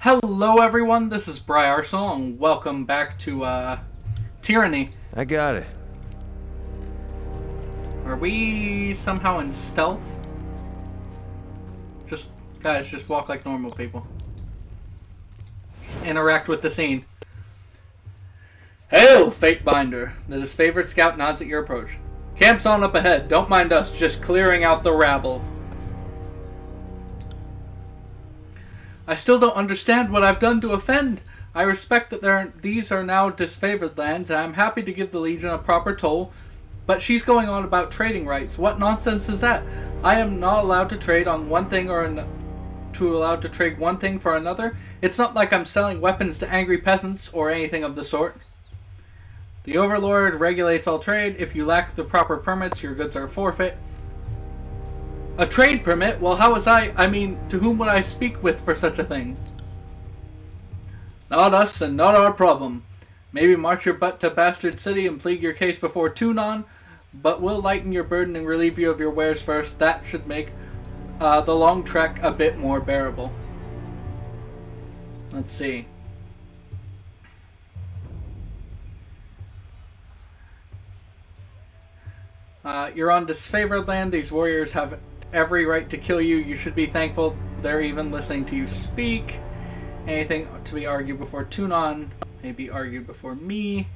Hello everyone, this is Briarsenal, and welcome back to, Tyranny. I got it. Are we somehow in stealth? Guys, just walk like normal people. Interact with the scene. Hail, Fatebinder! The disfavored scout nods at your approach. Camp's on up ahead. Don't mind us, just clearing out the rabble. I still don't understand what I've done to offend. I respect that these are now disfavored lands, and I'm happy to give the Legion a proper toll, but she's going on about trading rights. What nonsense is that? I am not allowed to trade on one thing allowed to trade one thing for another. It's not like I'm selling weapons to angry peasants or anything of the sort. The overlord regulates all trade. If you lack the proper permits, your goods are forfeit. A trade permit? Well, to whom would I speak with for such a thing? Not us and not our problem. Maybe march your butt to Bastard City and plead your case before Tunon, but we'll lighten your burden and relieve you of your wares first. That should make the long trek a bit more bearable. Let's see. You're on disfavored land. These warriors have every right to kill you. You should be thankful they're even listening to you speak. Anything to be argued before Tunon may be argued before me.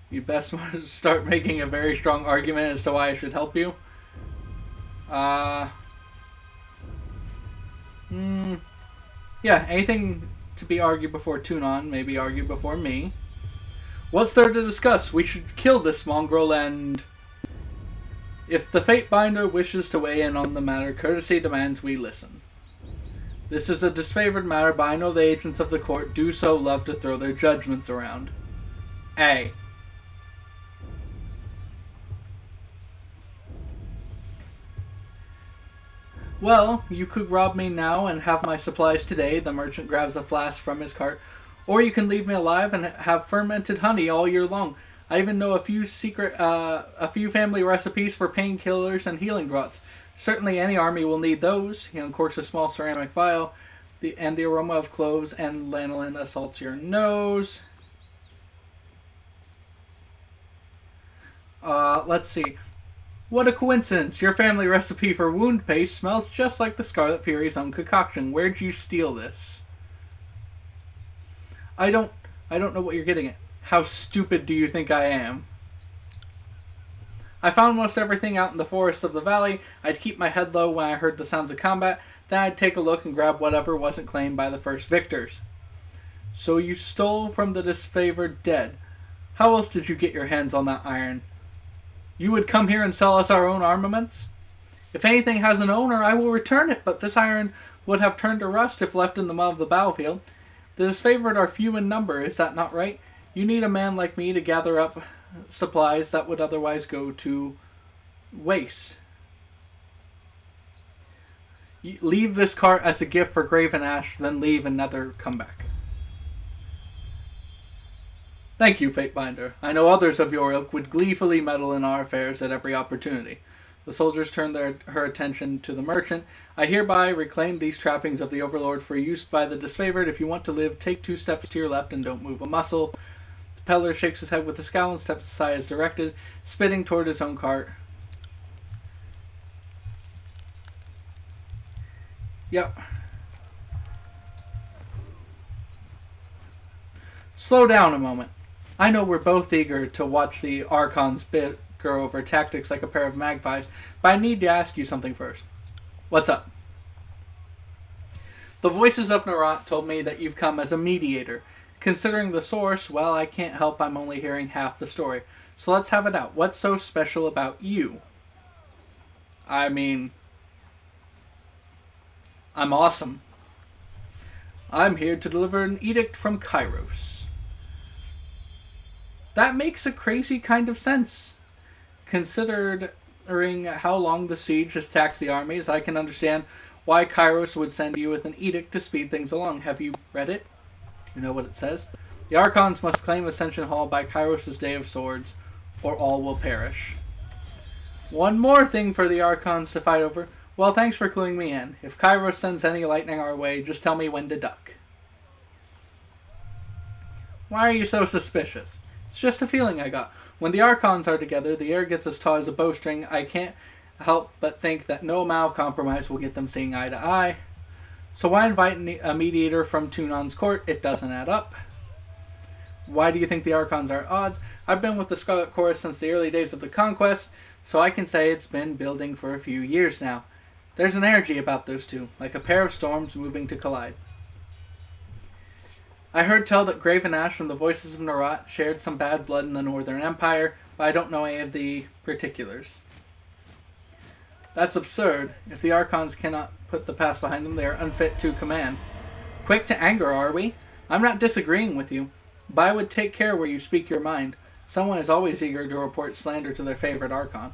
You best want to start making a very strong argument as to why I should help you. Yeah, anything to be argued before Tunon may be argued before me. What's there to discuss? We should kill this mongrel and... If the Fatebinder wishes to weigh in on the matter, courtesy demands we listen. This is a disfavored matter, but I know the agents of the court do so love to throw their judgments around. A. Well, you could rob me now and have my supplies today. The merchant grabs a flask from his cart. Or you can leave me alive and have fermented honey all year long. I even know a few family recipes for painkillers and healing draughts. Certainly any army will need those. He uncorks a small ceramic vial, and the aroma of cloves and lanolin assaults your nose. Let's see. What a coincidence. Your family recipe for wound paste smells just like the Scarlet Fury's own concoction. Where'd you steal this? I don't know what you're getting at. How stupid do you think I am? I found most everything out in the forests of the valley. I'd keep my head low when I heard the sounds of combat. Then I'd take a look and grab whatever wasn't claimed by the first victors. So you stole from the disfavored dead. How else did you get your hands on that iron? You would come here and sell us our own armaments? If anything has an owner, I will return it, but this iron would have turned to rust if left in the mud of the battlefield. The disfavored are few in number, is that not right? You need a man like me to gather up supplies that would otherwise go to waste. Leave this cart as a gift for Graven Ash, then leave and never come back. Thank you, Fatebinder. I know others of your ilk would gleefully meddle in our affairs at every opportunity. The soldiers turn her attention to the merchant. I hereby reclaim these trappings of the overlord for use by the disfavored. If you want to live, take 2 steps to your left and don't move a muscle. The peddler shakes his head with a scowl and steps aside as directed, spitting toward his own cart. Yep. Slow down a moment. I know we're both eager to watch the Archons bicker over tactics like a pair of magpies, but I need to ask you something first. What's up? The voices of Narat told me that you've come as a mediator. Considering the source, well, I can't help I'm only hearing half the story. So let's have it out. What's so special about you? I'm awesome. I'm here to deliver an edict from Kyros. That makes a crazy kind of sense. Considering how long the siege has taxed the armies, I can understand why Kyros would send you with an edict to speed things along. Have you read it? Do you know what it says? The Archons must claim Ascension Hall by Kyros' Day of Swords, or all will perish. One more thing for the Archons to fight over. Well, thanks for cluing me in. If Kyros sends any lightning our way, just tell me when to duck. Why are you so suspicious? It's just a feeling I got. When the Archons are together, the air gets as taut as a bowstring. I can't help but think that no amount of compromise will get them seeing eye to eye. So why invite a mediator from Tunon's court? It doesn't add up. Why do you think the Archons are at odds? I've been with the Scarlet Chorus since the early days of the Conquest, so I can say it's been building for a few years now. There's an energy about those two, like a pair of storms moving to collide. I heard tell that Graven Ash and the Voices of Narat shared some bad blood in the Northern Empire, but I don't know any of the particulars. That's absurd. If the Archons cannot put the past behind them, they are unfit to command. Quick to anger, are we? I'm not disagreeing with you, but I would take care where you speak your mind. Someone is always eager to report slander to their favorite Archon.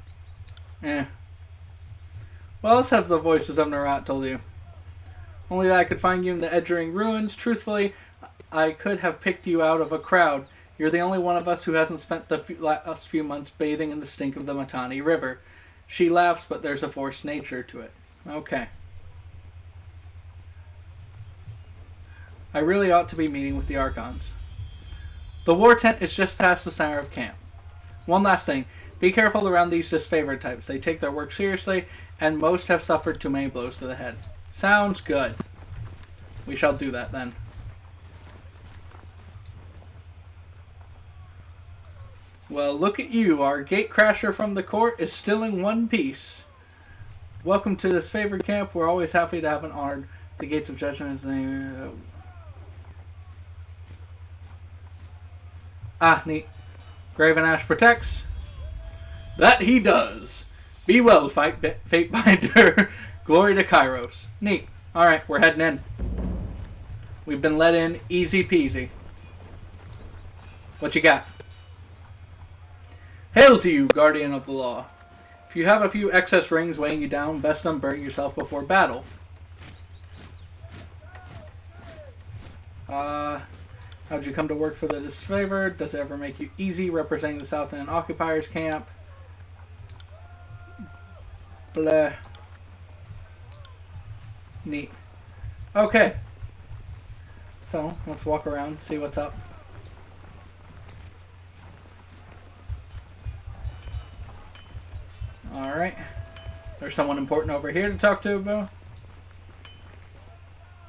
What else have the Voices of Narat told you? Only that I could find you in the Edgering Ruins. Truthfully, I could have picked you out of a crowd. You're the only one of us who hasn't spent the last few months bathing in the stink of the Matani River. She laughs, but there's a forced nature to it. Okay. I really ought to be meeting with the Archons. The war tent is just past the center of camp. One last thing. Be careful around these disfavored types. They take their work seriously, and most have suffered too many blows to the head. Sounds good. We shall do that then. Well, look at you. Our gatecrasher from the court is still in one piece. Welcome to this favored camp. We're always happy to have an honored. The gates of judgment is neat. Graven Ash protects. That he does. Be well, Fatebinder. Glory to Kyros. Neat. Alright, we're heading in. We've been let in easy peasy. What you got? Hail to you, guardian of the law. If you have a few excess rings weighing you down, best unburden yourself before battle. How'd you come to work for the disfavored? Does it ever make you easy representing the Southland Occupiers camp? Blah. Neat. Okay. So, let's walk around, see what's up. Alright. There's someone important over here to talk to about.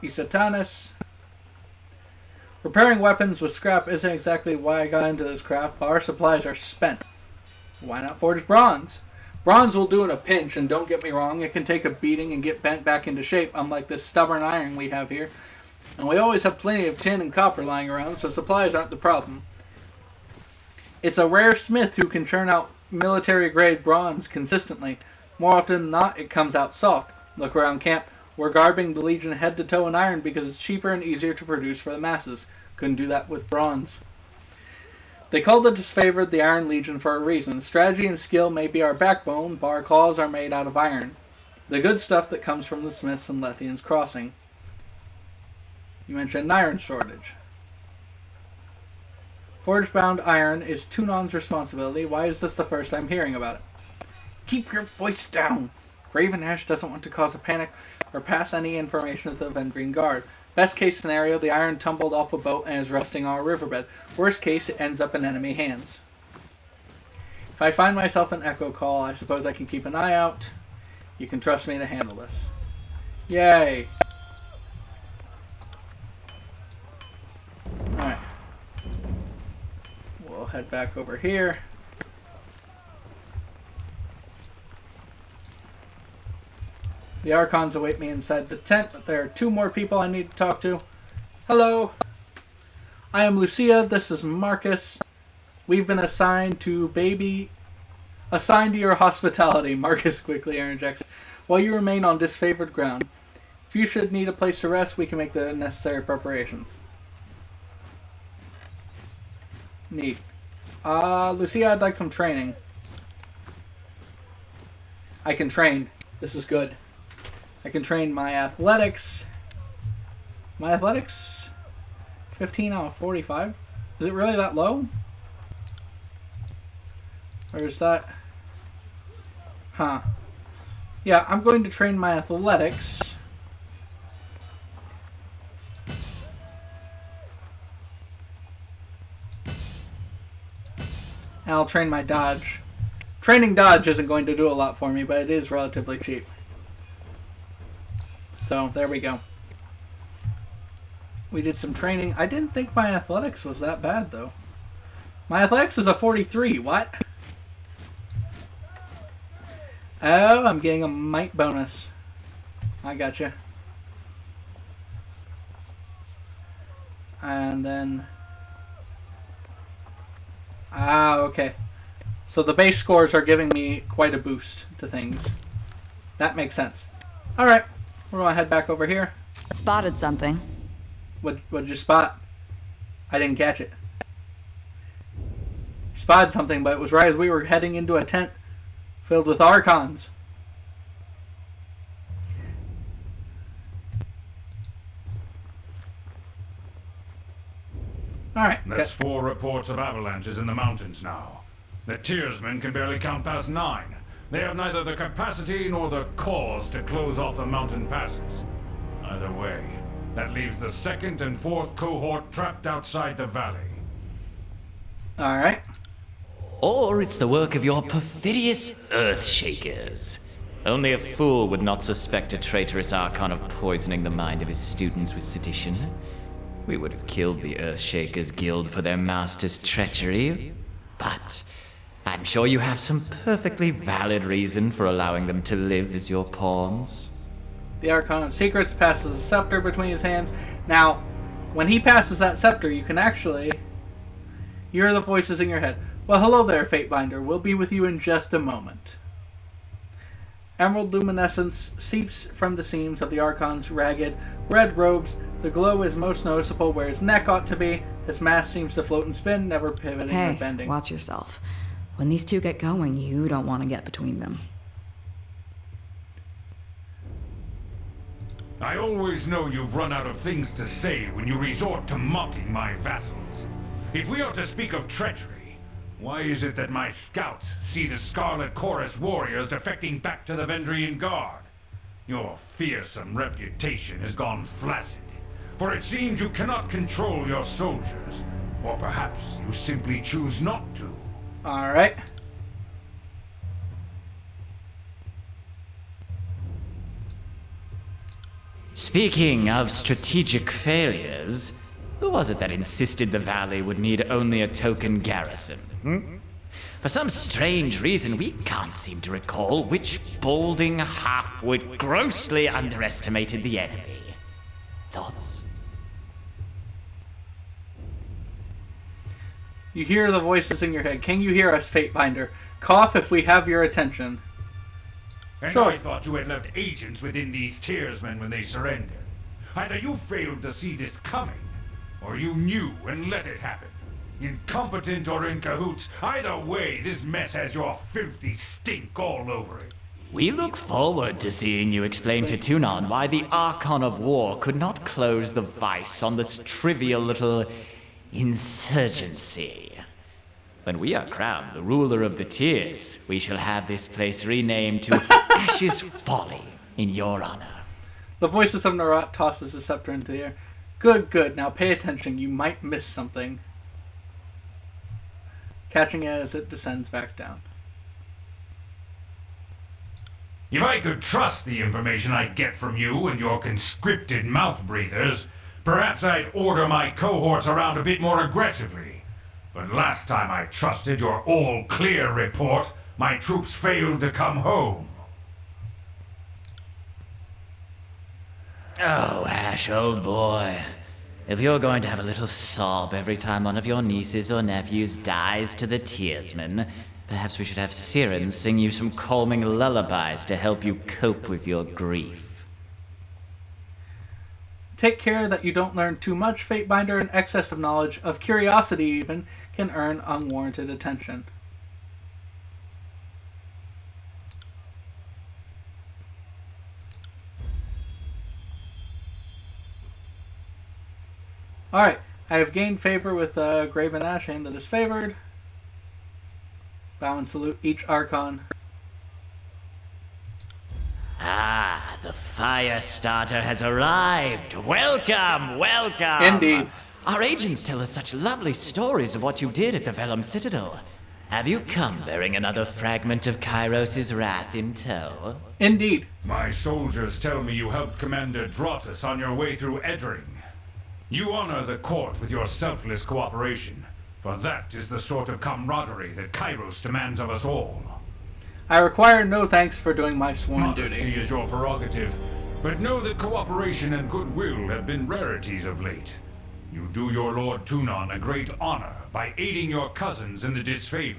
Isatanis. Repairing weapons with scrap isn't exactly why I got into this craft, but our supplies are spent. Why not forge bronze? Bronze will do in a pinch, and don't get me wrong, it can take a beating and get bent back into shape, unlike this stubborn iron we have here. And we always have plenty of tin and copper lying around, so supplies aren't the problem. It's a rare smith who can churn out military-grade bronze consistently. More often than not, it comes out soft. Look around camp. We're garbing the Legion head to toe in iron because it's cheaper and easier to produce for the masses. Couldn't do that with bronze. They call the disfavored the Iron Legion for a reason. Strategy and skill may be our backbone, but our claws are made out of iron. The good stuff that comes from the Smiths and Lethian's Crossing. You mentioned an iron shortage. Forge-bound iron is Tunon's responsibility. Why is this the first I'm hearing about it? Keep your voice down! Graven Ash doesn't want to cause a panic or pass any information to the Vendrine Guard. Best case scenario, the iron tumbled off a boat and is rusting on a riverbed. Worst case, it ends up in enemy hands. If I find myself an echo call, I suppose I can keep an eye out. You can trust me to handle this. Yay! Alright. We'll head back over here. The Archons await me inside the tent, but there are two more people I need to talk to. Hello. I am Lucia. This is Marcus. We've been assigned to your hospitality, Marcus quickly interjects, while you remain on disfavored ground. If you should need a place to rest, we can make the necessary preparations. Neat. Lucia, I'd like some training. I can train. This is good. I can train my athletics. My athletics? 15 out of 45? Is it really that low? Or is that... Huh. Yeah, I'm going to train my athletics. And I'll train my dodge. Training dodge isn't going to do a lot for me, but it is relatively cheap. So, there we go. We did some training. I didn't think my athletics was that bad, though. My athletics is a 43. What? Oh, I'm getting a might bonus. I gotcha. And then... Ah, okay. So the base scores are giving me quite a boost to things. That makes sense. Alright, we're going to head back over here. Spotted something. What'd you spot? I didn't catch it. You spotted something, but it was right as we were heading into a tent filled with Archons. Alright. That's 4 reports of avalanches in the mountains now. The Tearsmen can barely count past 9. They have neither the capacity nor the cause to close off the mountain passes. Either way, that leaves the 2nd and 4th cohort trapped outside the valley. Alright. Or it's the work of your perfidious Earthshakers. Only a fool would not suspect a traitorous Archon of poisoning the mind of his students with sedition. We would have killed the Earthshakers Guild for their master's treachery, but I'm sure you have some perfectly valid reason for allowing them to live as your pawns. The Archon of Secrets passes a scepter between his hands. Now, when he passes that scepter, you can actually hear the voices in your head. Well, hello there, Fatebinder. We'll be with you in just a moment. Emerald luminescence seeps from the seams of the Archon's ragged red robes. The glow is most noticeable where his neck ought to be. His mask seems to float and spin, never pivoting or bending. Watch yourself. When these two get going, you don't want to get between them. I always know you've run out of things to say when you resort to mocking my vassals. If we are to speak of treachery, why is it that my scouts see the Scarlet Chorus warriors defecting back to the Vendrian Guard? Your fearsome reputation has gone flaccid, for it seems you cannot control your soldiers, or perhaps you simply choose not to. Alright. Speaking of strategic failures, who was it that insisted the valley would need only a token garrison? For some strange reason, we can't seem to recall which balding halfwit grossly underestimated the enemy. Thoughts? You hear the voices in your head. Can you hear us, Fatebinder? Cough if we have your attention. And Sure. I thought you had left agents within these Tearsmen when they surrendered. Either you failed to see this coming, or you knew and let it happen. Incompetent or in cahoots, either way, this mess has your filthy stink all over it. We look forward to seeing you explain to Tunon why the Archon of War could not close the vice on this trivial little insurgency. When we are crowned the ruler of the Tears, we shall have this place renamed to Ash's Folly in your honor. The voices of Narat tosses the scepter into the air. Good, good. Now pay attention. You might miss something. Catching it as it descends back down. If I could trust the information I get from you and your conscripted mouth breathers, perhaps I'd order my cohorts around a bit more aggressively. But last time I trusted your all-clear report, my troops failed to come home. Oh, Ash, old boy. If you're going to have a little sob every time one of your nieces or nephews dies to the Tearsmen, perhaps we should have Siren sing you some calming lullabies to help you cope with your grief. Take care that you don't learn too much, Fatebinder. An excess of knowledge, of curiosity even, can earn unwarranted attention. Alright, I have gained favor with Graven Ash, and that is favored. Bow and salute each Archon. Ah, the fire starter has arrived. Welcome, welcome. Indeed. Our agents tell us such lovely stories of what you did at the Vellum Citadel. Have you come bearing another fragment of Kyros' wrath in tow? Indeed. My soldiers tell me you helped Commander Draughtus on your way through Edring. You honor the court with your selfless cooperation, for that is the sort of camaraderie that Kyros demands of us all. I require no thanks for doing my sworn Modesty duty. is your prerogative, but know that cooperation and goodwill have been rarities of late. You do your Lord Tunon a great honor by aiding your cousins in the disfavored.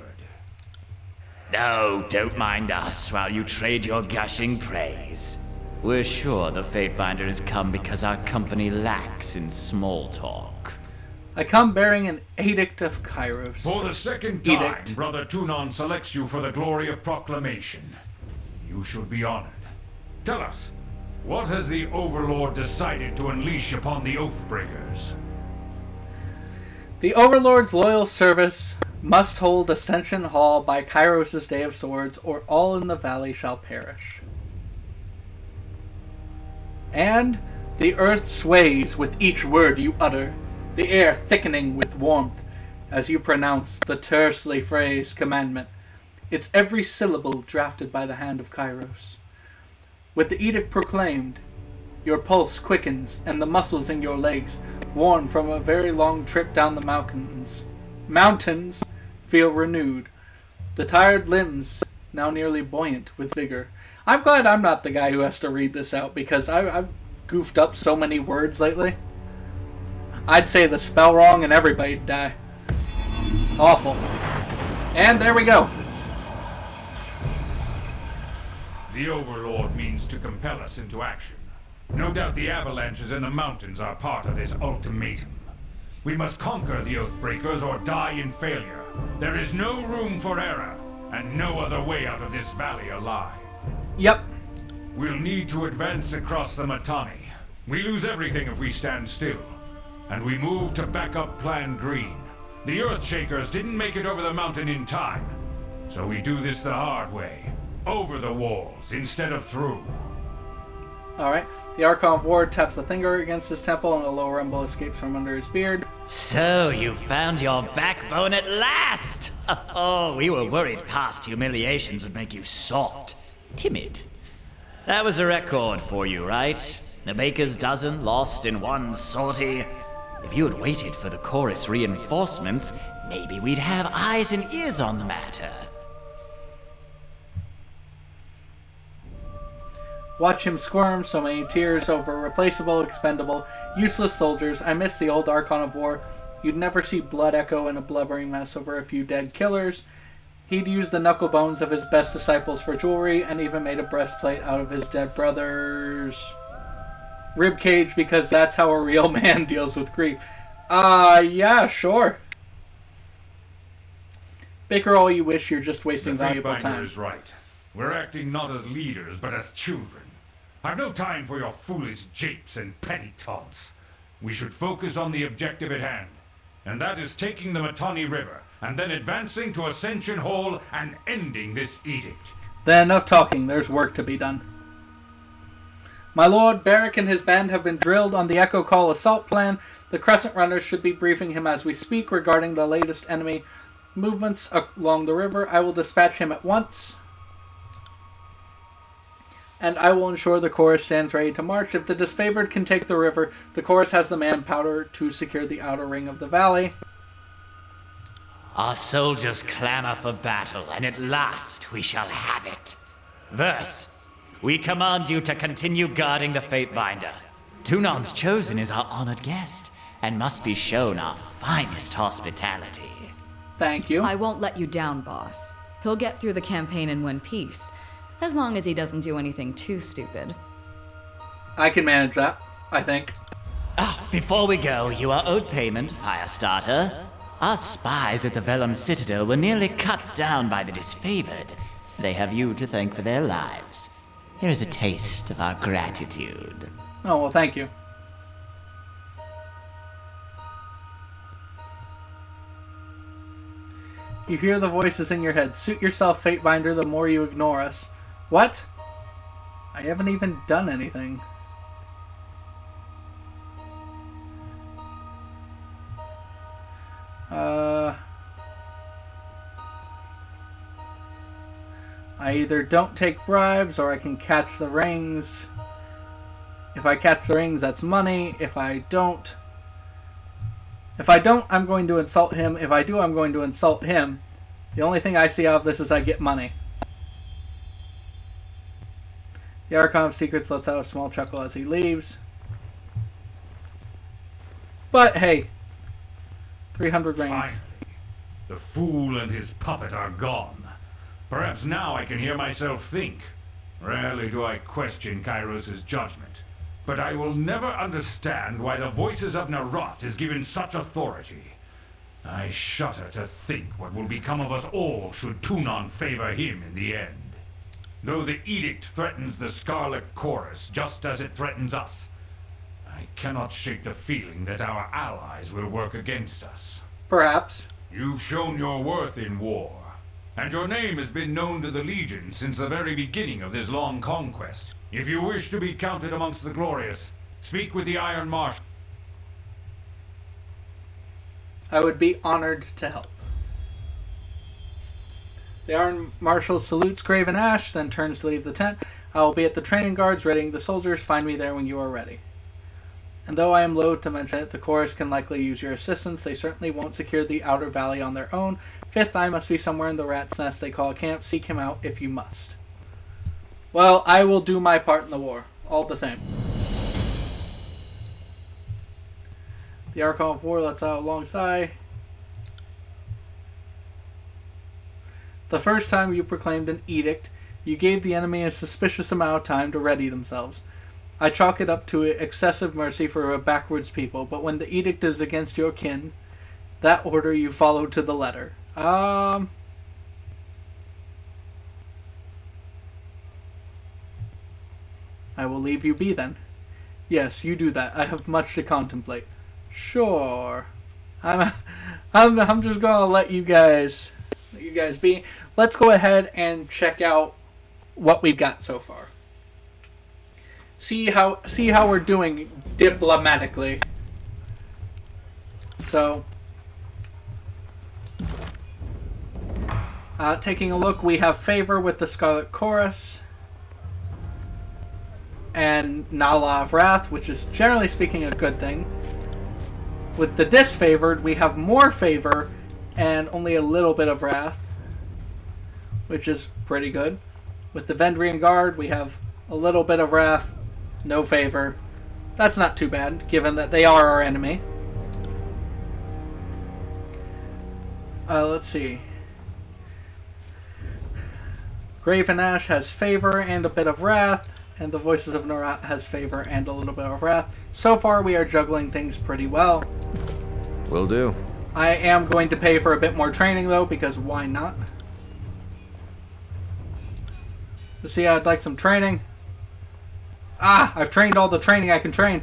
Oh, don't mind us while you trade your gushing praise. We're sure the Fatebinder has come because our company lacks in small talk. I come bearing an Edict of Kyros. For the second time, Edict. Brother Tunon selects you for the glory of proclamation. You should be honored. Tell us, what has the Overlord decided to unleash upon the Oathbreakers? The Overlord's loyal service must hold Ascension Hall by Kyros' Day of Swords, or all in the valley shall perish. And the earth sways with each word you utter, the air thickening with warmth as you pronounce the tersely phrased commandment, its every syllable drafted by the hand of Kyros. With the edict proclaimed, your pulse quickens, and the muscles in your legs, worn from a very long trip down the mountains, feel renewed. The tired limbs, now nearly buoyant with vigor. I'm glad I'm not the guy who has to read this out, because I've goofed up so many words lately. I'd say the spell wrong and everybody'd die. Awful. And there we go. The Overlord means to compel us into action. No doubt the avalanches in the mountains are part of this ultimatum. We must conquer the Oathbreakers or die in failure. There is no room for error, and no other way out of this valley alive. Yep. We'll need to advance across the Mittani. We lose everything if we stand still. And we move to back up Plan Green. The Earthshakers didn't make it over the mountain in time. So we do this the hard way. Over the walls instead of through. Alright. The Archon of War taps a finger against his temple, and a low rumble escapes from under his beard. So you found your backbone at last! Oh, we were worried past humiliations would make you soft, timid. That was a record for you, right? The baker's dozen lost in one sortie. If you had waited for the chorus reinforcements, maybe we'd have eyes and ears on the matter. Watch him squirm, so many tears over replaceable, expendable, useless soldiers. I miss the old Archon of War. You'd never see blood echo in a blubbering mess over a few dead killers. He'd use the knuckle bones of his best disciples for jewelry, and even made a breastplate out of his dead brother's ribcage, because that's how a real man deals with grief. Yeah, sure. Baker all you wish, you're just wasting valuable The Fatebinder time. is right. We're acting not as leaders, but as children. I've no time for your foolish japes and petty taunts. We should focus on the objective at hand, and that is taking the Mittani River, and then advancing to Ascension Hall and ending this edict. Then enough talking, there's work to be done. My lord, Barrick and his band have been drilled on the Echo Call assault plan. The Crescent Runners should be briefing him as we speak regarding the latest enemy movements along the river. I will dispatch him at once, and I will ensure the chorus stands ready to march. If the disfavored can take the river, the chorus has the manpower to secure the outer ring of the valley. Our soldiers clamor for battle, and at last we shall have it. Verse, we command you to continue guarding the Fatebinder. Tunon's chosen is our honored guest, and must be shown our finest hospitality. Thank you. I won't let you down, boss. He'll get through the campaign in one piece, as long as he doesn't do anything too stupid. I can manage that, I think. Before we go, you are owed payment, Firestarter. Our spies at the Vellum Citadel were nearly cut down by the disfavored. They have you to thank for their lives. Here is a taste of our gratitude. Oh, well, thank you. You hear the voices in your head. Suit yourself, Fatebinder, the more you ignore us. What? I haven't even done anything. I either don't take bribes or I can catch the rings. If I catch the rings, that's money. If I don't, I'm going to insult him. If I do, I'm going to insult him. The only thing I see out of this is I get money. The Archon of Secrets lets out a small chuckle as he leaves. But hey, 300 rings. Finally, the fool and his puppet are gone. Perhaps now I can hear myself think. Rarely do I question Kyros' judgment, but I will never understand why the voices of Narot is given such authority. I shudder to think what will become of us all should Tunon favor him in the end. Though the Edict threatens the Scarlet Chorus just as it threatens us, I cannot shake the feeling that our allies will work against us. Perhaps. You've shown your worth in war, and your name has been known to the Legion since the very beginning of this long conquest. If you wish to be counted amongst the glorious, speak with the Iron Marshal. I would be honored to help. The Iron Marshal salutes Graven Ash, then turns to leave the tent. I will be at the training guards readying the soldiers. Find me there when you are ready. And though I am loath to mention it, the chorus can likely use your assistance. They certainly won't secure the outer valley on their own. Fifth Eye must be somewhere in the rat's nest they call a camp. Seek him out if you must. Well, I will do my part in the war, all the same. The Archon of War lets out a long sigh. The first time you proclaimed an edict, you gave the enemy a suspicious amount of time to ready themselves. I chalk it up to excessive mercy for a backwards people, but when the edict is against your kin, that order you follow to the letter. I will leave you be then. Yes, you do that. I have much to contemplate. Sure. I'm just gonna let you guys be. Let's go ahead and check out what we've got so far. See how we're doing diplomatically. So, taking a look, we have favor with the Scarlet Chorus and not a lot of wrath, which is generally speaking a good thing. With the disfavored, we have more favor and only a little bit of wrath, which is pretty good. With the Vendrian Guard, we have a little bit of wrath, no favor. That's not too bad, given that they are our enemy. Let's see. Graven Ash has favor and a bit of wrath, and the Voices of Narot has favor and a little bit of wrath. So far, we are juggling things pretty well. Will do. I am going to pay for a bit more training, though, because why not? Let's see, I'd like some training. I've trained all the training I can train.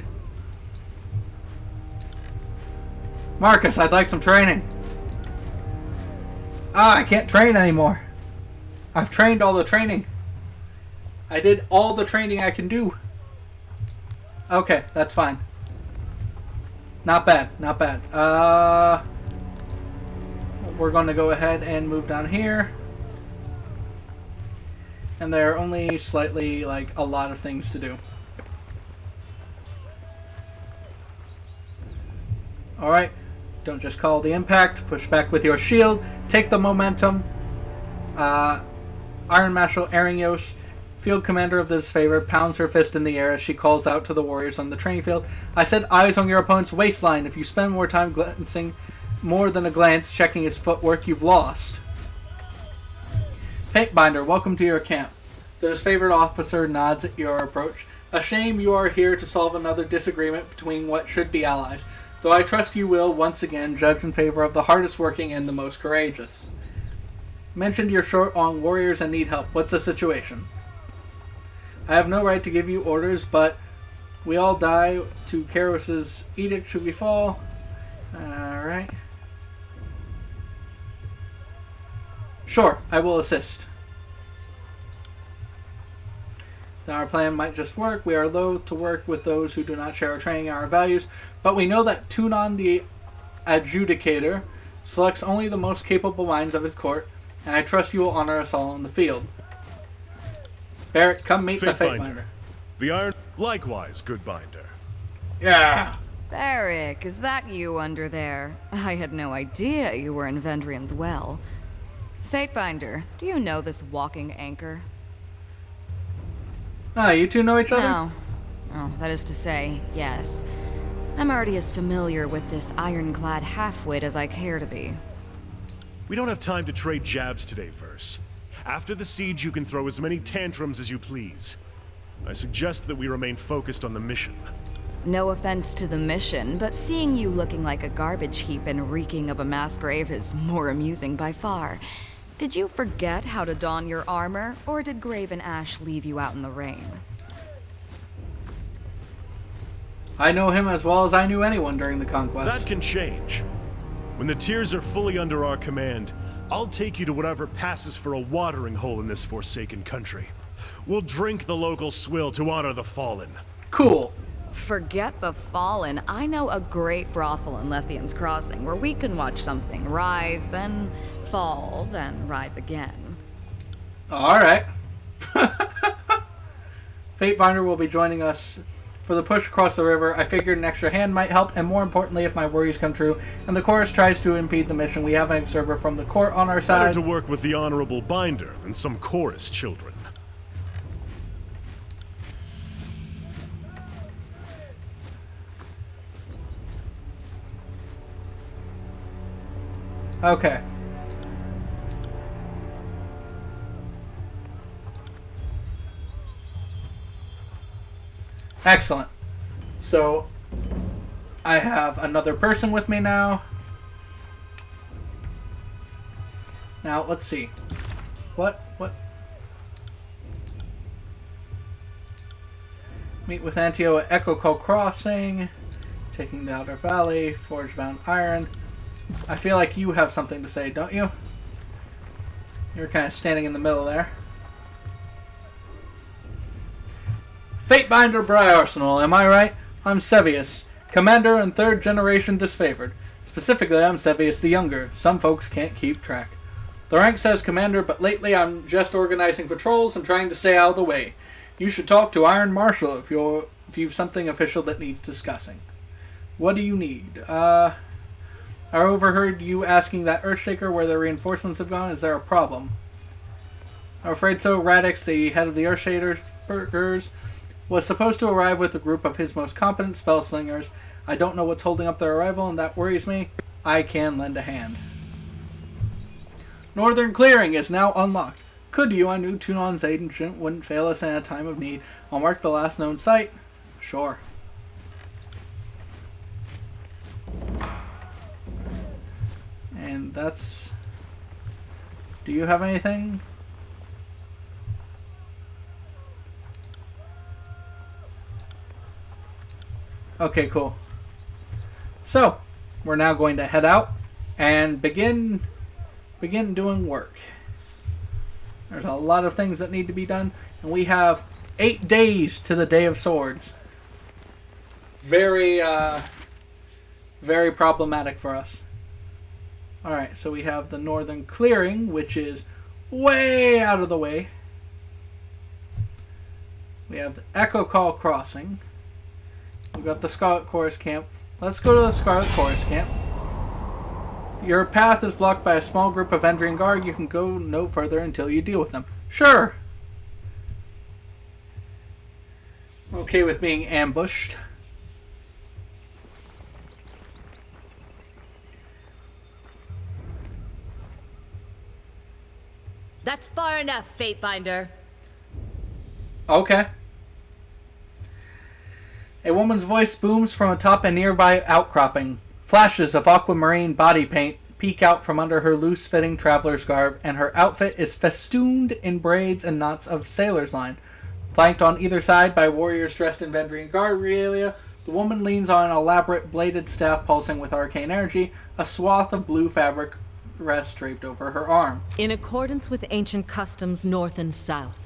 Marcus, I'd like some training. I can't train anymore. I've trained all the training. I did all the training I can do. Okay, that's fine. Not bad, not bad. We're going to go ahead and move down here. And there are only slightly, a lot of things to do. Alright. Don't just call the impact. Push back with your shield. Take the momentum. Iron Marshal Arinos, field commander of the disfavored, pounds her fist in the air as she calls out to the warriors on the training field. I said eyes on your opponent's waistline. If you spend more time glancing, more than a glance, checking his footwork, you've lost. Fatebinder, welcome to your camp. The disfavored officer nods at your approach. A shame you are here to solve another disagreement between what should be allies, though I trust you will, once again, judge in favor of the hardest working and the most courageous. Mentioned you're short on warriors and need help. What's the situation? I have no right to give you orders, but we all die to Kyros' edict should we fall. Alright. Sure, I will assist. then our plan might just work. We are loath to work with those who do not share our training and our values, but we know that Tunon the Adjudicator selects only the most capable minds of his court, and I trust you will honor us all in the field. Barrett, come meet the Fatebinder. The Iron... Likewise, good binder. Yeah! Barrick, is that you under there? I had no idea you were in Vendrian's well. Fatebinder, do you know this walking anchor? Ah, you two know each other? No. Oh, that is to say, yes. I'm already as familiar with this ironclad halfwit as I care to be. We don't have time to trade jabs today, Verse. After the siege, you can throw as many tantrums as you please. I suggest that we remain focused on the mission. No offense to the mission, but seeing you looking like a garbage heap and reeking of a mass grave is more amusing by far. Did you forget how to don your armor, or did Graven Ash leave you out in the rain? I know him as well as I knew anyone during the conquest. That can change. When the tiers are fully under our command, I'll take you to whatever passes for a watering hole in this forsaken country. We'll drink the local swill to honor the fallen. Cool. Forget the fallen. I know a great brothel in Lethian's Crossing where we can watch something rise, then fall, then rise again. Alright. Fatebinder will be joining us for the push across the river. I figured an extra hand might help, and more importantly, if my worries come true and the chorus tries to impede the mission, we have an observer from the court on our side. Better to work with the honorable binder than some chorus children. Okay. Excellent. So, I have another person with me now. Now, let's see. What? Meet with Antio at Echo Call Crossing. Taking the Outer Valley. Forge-bound iron. I feel like you have something to say, don't you? You're kind of standing in the middle there. Fatebinder Briarsenal, am I right? I'm Sevius, Commander and 3rd generation disfavored. Specifically, I'm Sevius the Younger. Some folks can't keep track. The rank says Commander, but lately I'm just organizing patrols and trying to stay out of the way. You should talk to Iron Marshal if you've something official that needs discussing. What do you need? I overheard you asking that Earthshaker where the reinforcements have gone. Is there a problem? I'm afraid so. Radix, the head of the Earthshakers, was supposed to arrive with a group of his most competent spellslingers. I don't know what's holding up their arrival, and that worries me. I can lend a hand. Northern Clearing is now unlocked. Could you? I knew Tunon's agent wouldn't fail us in a time of need. I'll mark the last known site. Sure. And that's... Do you have anything? Okay, cool. So, we're now going to head out and begin doing work. There's a lot of things that need to be done, and we have 8 days to the Day of Swords. Very problematic for us. Alright, so we have the Northern Clearing, which is way out of the way. We have the Echo Call Crossing. We've got the Scarlet Chorus Camp. Let's go to the Scarlet Chorus Camp. Your path is blocked by a small group of Vendrian Guard. You can go no further until you deal with them. Sure! Okay with being ambushed. That's far enough, Fatebinder. Okay. A woman's voice booms from atop a nearby outcropping. Flashes of aquamarine body paint peek out from under her loose-fitting traveler's garb, and her outfit is festooned in braids and knots of sailor's line. Flanked on either side by warriors dressed in Vendrian Guard regalia, the woman leans on an elaborate bladed staff pulsing with arcane energy. A swath of blue fabric rests draped over her arm. In accordance with ancient customs north and south,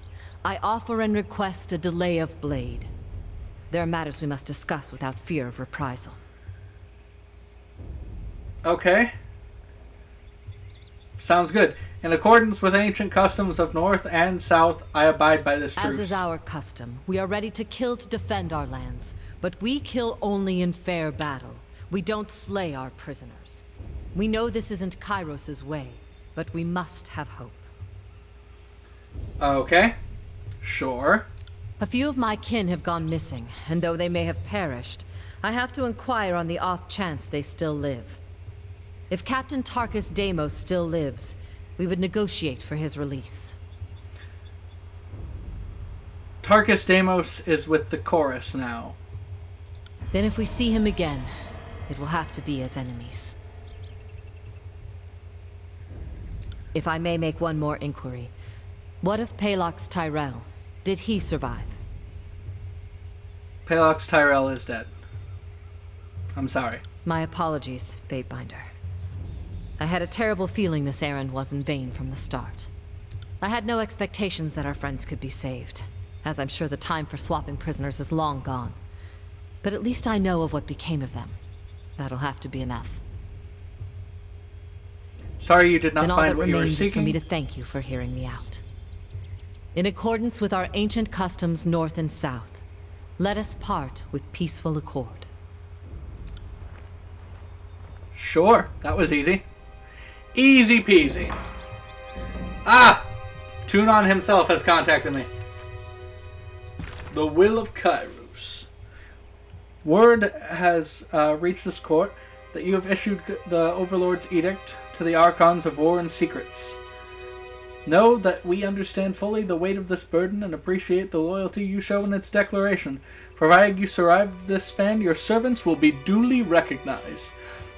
I offer and request a delay of blade. There are matters we must discuss without fear of reprisal. Okay. Sounds good. In accordance with ancient customs of North and South, I abide by this truce. As is our custom, we are ready to kill to defend our lands, but we kill only in fair battle. We don't slay our prisoners. We know this isn't Kyros' way, but we must have hope. Okay. Sure. A few of my kin have gone missing, and though they may have perished, I have to inquire on the off chance they still live. If Captain Tarkus Deimos still lives, we would negotiate for his release. Tarkus Deimos is with the Chorus now. Then if we see him again, it will have to be as enemies. If I may make one more inquiry, what of Palox Tyrell? Did he survive? Palox Tyrell is dead. I'm sorry. My apologies, Fatebinder. I had a terrible feeling this errand was in vain from the start. I had no expectations that our friends could be saved, as I'm sure the time for swapping prisoners is long gone. But at least I know of what became of them. That'll have to be enough. Sorry you did not Then all find that what you were remains is for me seeking. to thank you for hearing me out. In accordance with our ancient customs north and south, let us part with peaceful accord. Sure, that was easy. Easy peasy. Ah! Tunon himself has contacted me. The Will of Kyros. Word has reached this court that you have issued the Overlord's Edict to the Archons of War and Secrets. Know that we understand fully the weight of this burden and appreciate the loyalty you show in its declaration. Provided you survive this span, your servants will be duly recognized.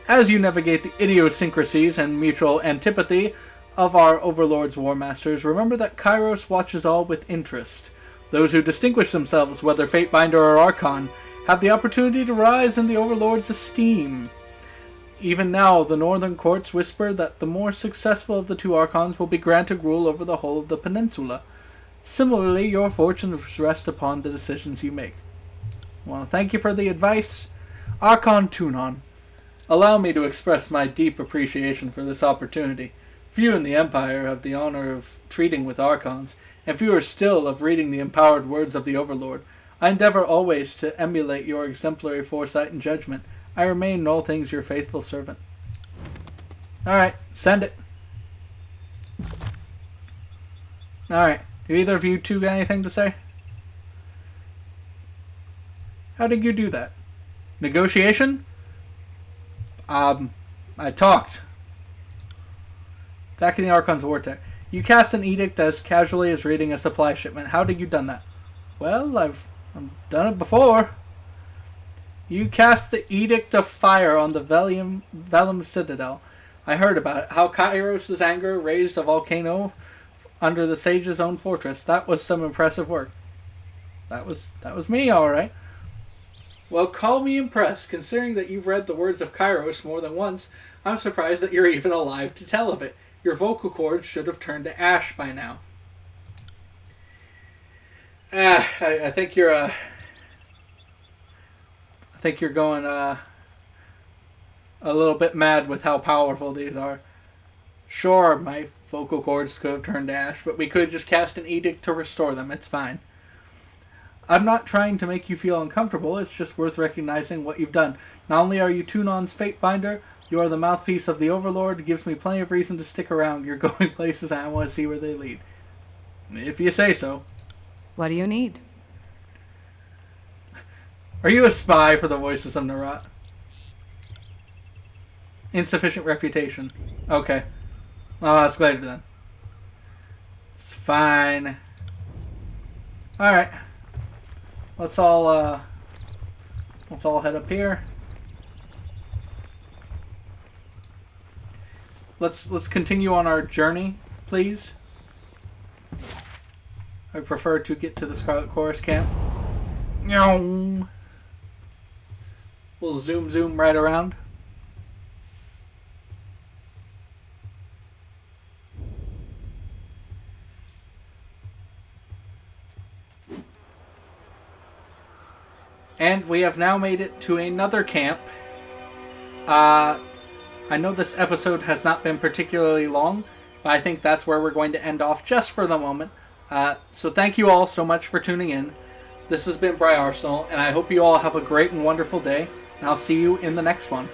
As you navigate the idiosyncrasies and mutual antipathy of our Overlord's War Masters, remember that Kyros watches all with interest. Those who distinguish themselves, whether Fatebinder or Archon, have the opportunity to rise in the Overlord's esteem. Even now, the northern courts whisper that the more successful of the two Archons will be granted rule over the whole of the peninsula. Similarly, your fortunes rest upon the decisions you make. Well, thank you for the advice, Archon Tunon. Allow me to express my deep appreciation for this opportunity. Few in the Empire have the honor of treating with Archons, and fewer still of reading the empowered words of the Overlord. I endeavor always to emulate your exemplary foresight and judgment. I remain in all things your faithful servant. Alright, send it. Alright, do either of you two got anything to say? How did you do that? Negotiation? I talked. Back in the Archon's War Tech. You cast an edict as casually as reading a supply shipment. How did you done that? Well, I've done it before. You cast the Edict of Fire on the Vellum Citadel. I heard about it. How Kyros' anger raised a volcano under the sage's own fortress. That was some impressive work. That was me, alright. Well, call me impressed. Considering that you've read the words of Kyros more than once, I'm surprised that you're even alive to tell of it. Your vocal cords should have turned to ash by now. I think you're I think you're going a little bit mad with how powerful these are. Sure, my vocal cords could have turned to ash, but we could just cast an edict to restore them. It's fine. I'm not trying to make you feel uncomfortable, it's just worth recognizing what you've done. Not only are you Tunon's Fatebinder, you are the mouthpiece of the Overlord. It gives me plenty of reason to stick around. You're going places and I want to see where they lead. If you say so. What do you need? Are you a spy for the Voices of Narat? Insufficient reputation. Okay. Well, that's later then. It's fine. Alright. Let's all head up here. Let's continue on our journey, please. I prefer to get to the Scarlet Chorus camp. We'll zoom right around. And we have now made it to another camp. I know this episode has not been particularly long, but I think that's where we're going to end off just for the moment. So thank you all so much for tuning in. This has been Briarsenal, and I hope you all have a great and wonderful day, and I'll see you in the next one.